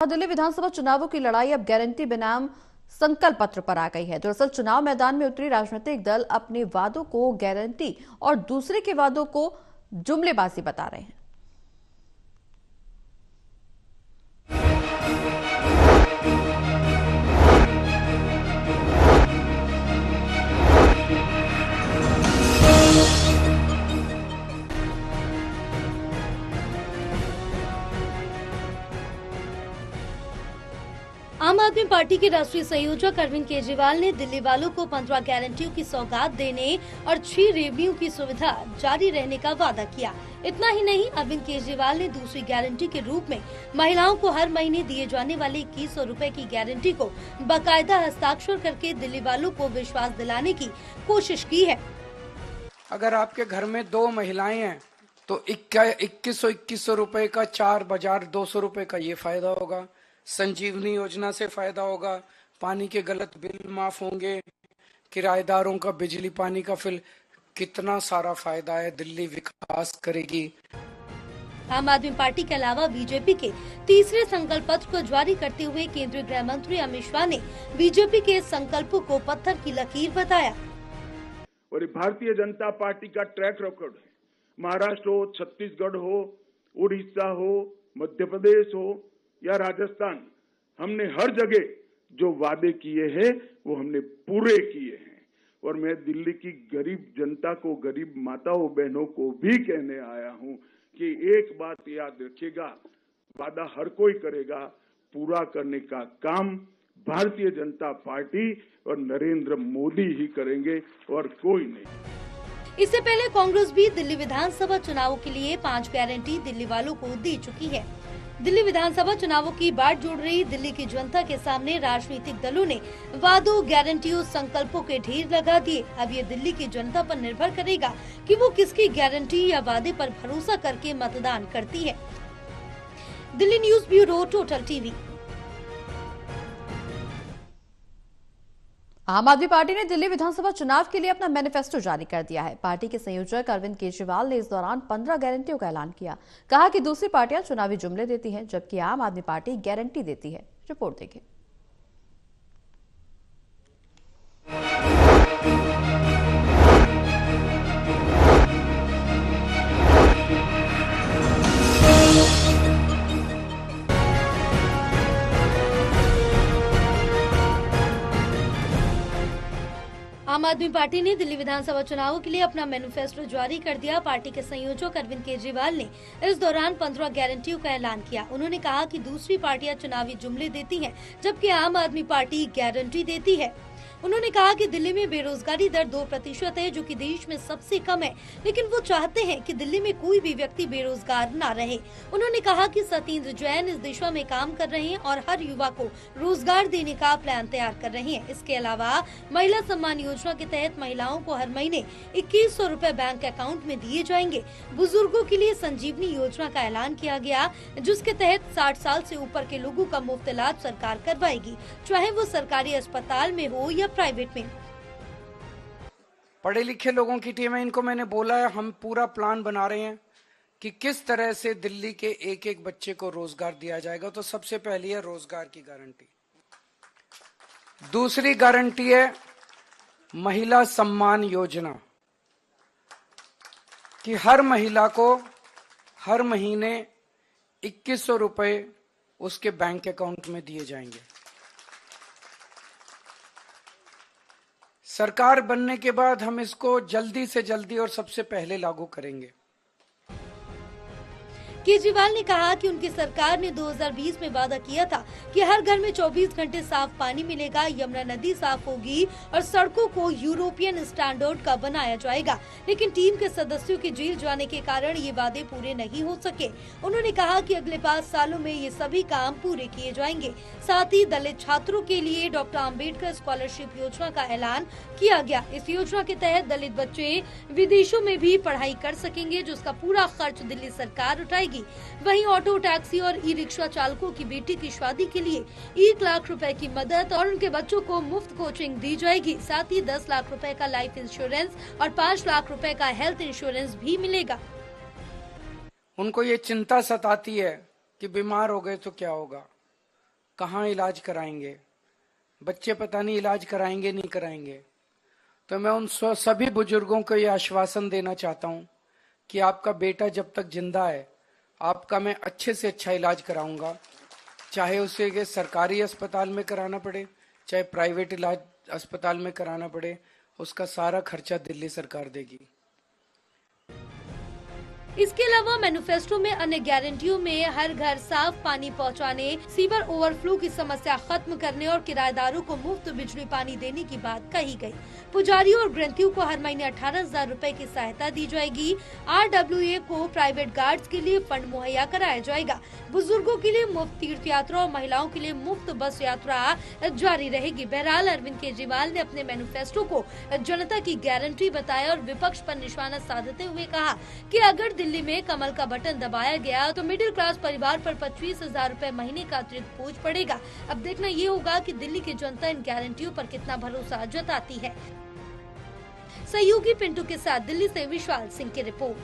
दिल्ली विधानसभा चुनावों की लड़ाई अब गारंटी बनाम संकल्प पत्र पर आ गई है। दरअसल चुनाव मैदान में उतरी राजनीतिक दल अपने वादों को गारंटी और दूसरे के वादों को जुमलेबाजी बता रहे हैं। आम आदमी पार्टी के राष्ट्रीय संयोजक अरविंद केजरीवाल ने दिल्ली वालों को 15 गारंटियों की सौगात देने और 6 रेवड़ियों की सुविधा जारी रहने का वादा किया। इतना ही नहीं, अरविंद केजरीवाल ने दूसरी गारंटी के रूप में महिलाओं को हर महीने दिए जाने वाले 2100 रुपए की गारंटी को बाकायदा हस्ताक्षर करके दिल्ली वालों को विश्वास दिलाने की कोशिश की है। अगर आपके घर में 2 महिलाएं हैं तो 2100 रुपए का 4,200 रुपए का ये फायदा होगा। संजीवनी योजना से फायदा होगा, पानी के गलत बिल माफ होंगे, किराएदारों का बिजली पानी का बिल, कितना सारा फायदा है। दिल्ली विकास करेगी। आम आदमी पार्टी के अलावा बीजेपी के तीसरे संकल्प पत्र को जारी करते हुए केंद्रीय गृह मंत्री अमित शाह ने बीजेपी के संकल्पों को पत्थर की लकीर बताया। और भारतीय जनता पार्टी का ट्रैक रिकॉर्ड है, महाराष्ट्र हो, छत्तीसगढ़ हो, उड़ीसा हो, मध्य प्रदेश हो या राजस्थान, हमने हर जगह जो वादे किए हैं वो हमने पूरे किए हैं। और मैं दिल्ली की गरीब जनता को, गरीब माताओं बहनों को भी कहने आया हूं कि एक बात याद रखिएगा, वादा हर कोई करेगा, पूरा करने का काम भारतीय जनता पार्टी और नरेंद्र मोदी ही करेंगे और कोई नहीं। इससे पहले कांग्रेस भी दिल्ली विधानसभा चुनावों के लिए 5 गारंटी दिल्ली वालों को दे चुकी है। दिल्ली विधानसभा चुनावों की बाट जोड़ रही दिल्ली की जनता के सामने राजनीतिक दलों ने वादों, गारंटियों, संकल्पों के ढेर लगा दिए। अब ये दिल्ली की जनता पर निर्भर करेगा कि वो किसकी गारंटी या वादे पर भरोसा करके मतदान करती है। Delhi news bureau, total TV. आम आदमी पार्टी ने दिल्ली विधानसभा चुनाव के लिए अपना मैनिफेस्टो जारी कर दिया है। पार्टी के संयोजक अरविंद केजरीवाल ने इस दौरान 15 गारंटियों का ऐलान किया। कहा कि दूसरी पार्टियां चुनावी जुमले देती हैं, जबकि आम आदमी पार्टी गारंटी देती है। रिपोर्ट देखिए। आम आदमी पार्टी ने दिल्ली विधानसभा चुनावों के लिए अपना मैनिफेस्टो जारी कर दिया। पार्टी के संयोजक अरविंद केजरीवाल ने इस दौरान 15 गारंटियों का ऐलान किया। उन्होंने कहा कि दूसरी पार्टियां चुनावी जुमले देती हैं, जबकि आम आदमी पार्टी गारंटी देती है। उन्होंने कहा कि दिल्ली में बेरोजगारी दर 2% है, जो कि देश में सबसे कम है, लेकिन वो चाहते हैं कि दिल्ली में कोई भी व्यक्ति बेरोजगार न रहे। उन्होंने कहा कि सत्येंद्र जैन इस दिशा में काम कर रहे हैं और हर युवा को रोजगार देने का प्लान तैयार कर रहे हैं। इसके अलावा महिला सम्मान योजना के तहत महिलाओं को हर महीने 2100 रुपए बैंक अकाउंट में दिए जाएंगे। बुजुर्गों के लिए संजीवनी योजना का ऐलान किया गया, जिसके तहत 60 साल से ऊपर के लोगों का मुफ्त इलाज सरकार करवाएगी, चाहे वो सरकारी अस्पताल में हो या प्राइवेट में। पढ़े लिखे लोगों की टीम है, इनको मैंने बोला है, हम पूरा प्लान बना रहे हैं कि किस तरह से दिल्ली के एक एक बच्चे को रोजगार दिया जाएगा। तो सबसे पहली है रोजगार की गारंटी। दूसरी गारंटी है महिला सम्मान योजना, कि हर महिला को हर महीने 2100 रुपए उसके बैंक अकाउंट में दिए जाएंगे। सरकार बनने के बाद हम इसको जल्दी से जल्दी और सबसे पहले लागू करेंगे। केजरीवाल ने कहा कि उनकी सरकार ने 2020 में वादा किया था कि हर घर में 24 घंटे साफ पानी मिलेगा, यमुना नदी साफ होगी और सड़कों को यूरोपियन स्टैंडर्ड का बनाया जाएगा। लेकिन टीम के सदस्यों के जेल जाने के कारण ये वादे पूरे नहीं हो सके। उन्होंने कहा कि अगले 5 सालों में ये सभी काम पूरे किए जाएंगे। साथ ही दलित छात्रों के लिए डॉक्टर अम्बेडकर स्कॉलरशिप योजना का ऐलान किया गया। इस योजना के तहत दलित बच्चे विदेशों में भी पढ़ाई कर सकेंगे, जिसका पूरा खर्च दिल्ली सरकार उठाएगी। वहीं ऑटो, टैक्सी और ई रिक्शा चालकों की बेटी की शादी के लिए 1 लाख रुपए की मदद और उनके बच्चों को मुफ्त कोचिंग दी जाएगी। साथ ही 10 लाख रुपए का लाइफ इंश्योरेंस और 5 लाख रुपए का हेल्थ इंश्योरेंस भी मिलेगा। उनको ये चिंता सताती है कि बीमार हो गए तो क्या होगा। कहाँ इलाज कराएंगे, बच्चे पता नहीं इलाज कराएंगे नहीं कराएंगे। तो मैं उन सभी बुजुर्गों को ये आश्वासन देना चाहता हूँ कि आपका बेटा जब तक जिंदा है आपका मैं अच्छे से अच्छा इलाज कराऊंगा, चाहे उसे के सरकारी अस्पताल में कराना पड़े चाहे प्राइवेट इलाज अस्पताल में कराना पड़े, उसका सारा खर्चा दिल्ली सरकार देगी। इसके अलावा मैनिफेस्टो में अन्य गारंटियों में हर घर साफ पानी पहुंचाने, सीवर ओवरफ्लो की समस्या खत्म करने और किराएदारों को मुफ्त बिजली पानी देने की बात कही गई। पुजारियों और ग्रंथियों को हर महीने 18,000 रुपए की सहायता दी जाएगी। RWA को प्राइवेट गार्ड्स के लिए फंड मुहैया कराया जाएगा। बुजुर्गों के लिए मुफ्त तीर्थ यात्रा और महिलाओं के लिए मुफ्त बस यात्रा जारी रहेगी। बहरहाल अरविंद केजरीवाल ने अपने मैनिफेस्टो को जनता की गारंटी बताया और विपक्ष पर निशाना साधते हुए कहा कि अगर दिल्ली में कमल का बटन दबाया गया तो मिडिल क्लास परिवार पर 25,000 रुपए महीने का अतिरिक्त बोझ पड़ेगा। अब देखना ये होगा कि दिल्ली की जनता इन गारंटियों पर कितना भरोसा जताती है। सहयोगी पिंटू के साथ दिल्ली से विशाल सिंह की रिपोर्ट।